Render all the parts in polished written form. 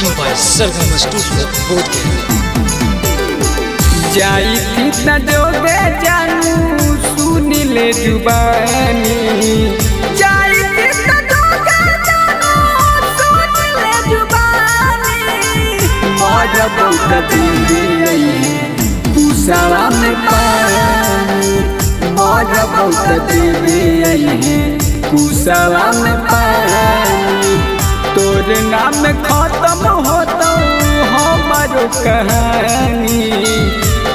recording by Sargama Studio, Bodhgaya. जाई थी न जोगे जानू सुनी ले जुबानी, जाई थी न जोगे जानू सुनी ले जुबानी। मौज बहुत दिली पूसावा में पानी, मौज बहुत दिली पूसावा में पानी। तोरे नाम खत्म होता हमारो कहानी,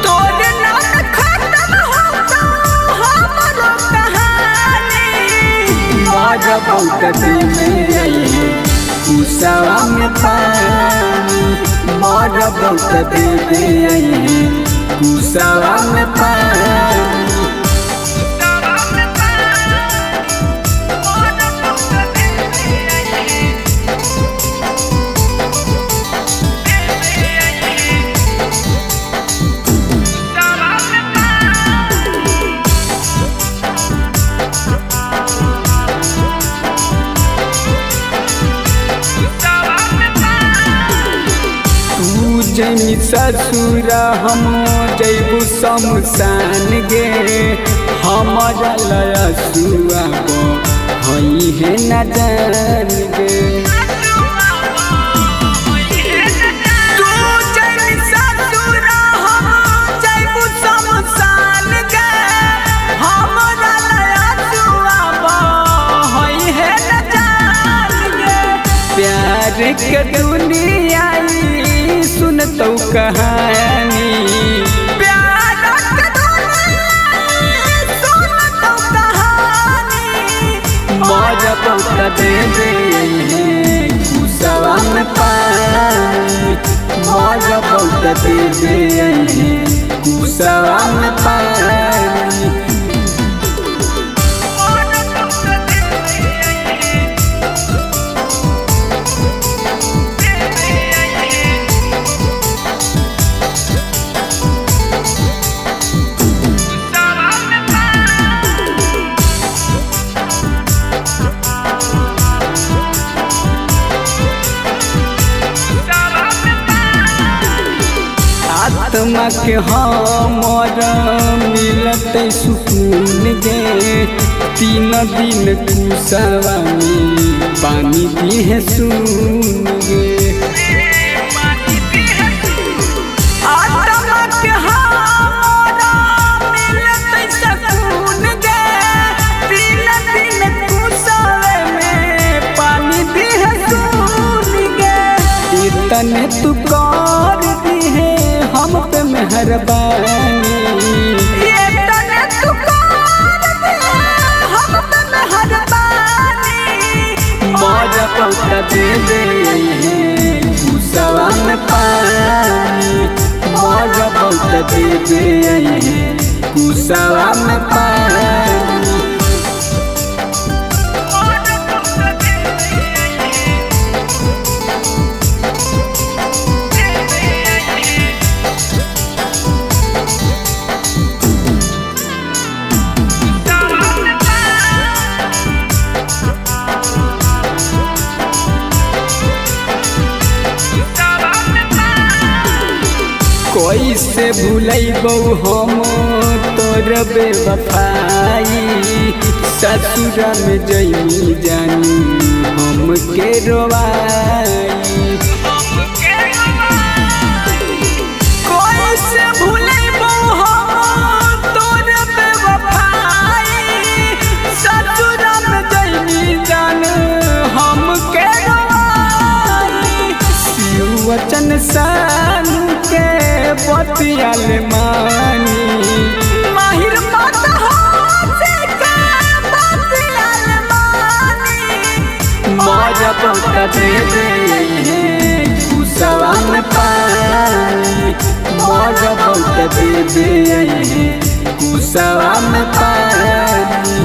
तोरे नाम खत्म होता हमारो कहानी। मौज बहुत दिली पूसावा में पानी, मौज बहुत दिली पूसावा में पानी। जैनी ससुरा हम जैबू शमशान गे, हमारा लसुआ हई है न जान गे। तू जैनी ससुरा हम जैबू शमशान गे, हमारा लसुआ हई है न जान गे। प्यार के दुनिया सुन तो कहानी, प्यार के दुनिया सुन तो कहानी। मौज बहुत दे पूसावा में पानी, मौज बहुत दे पूसावा में पानी। आत्मा के हमारा मिलत सुकून गे, 3 दिन कुसावा में पानी दी है सुन गे। आत्मा के हमारा मिलत सुकून गे, 3 दिन कुसावा में पानी दी है सुन गे। इतने तू कर दी है हम पे मेहरबानी, ये तने तू कर दे हम पे मेहरबानी। मौज बहुत दे पूसावा में पानी, मौज बहुत दे पूसावा में पानी। कैसे भूलैबौ हम तोर बेवफाई, ससुरा में जइनी जानी हम के रोवाई। कैसे भूलैबौ हम तोर बेवफाई, ससुरा में जइनी जान हम के रोवाई। शिव वचन सानू के बतियाल मानी, माहिर मत से के बतियाल मानी। मौज बहुत दे पूसावा में पानी, मौज बहुत दे पूसावा में पानी।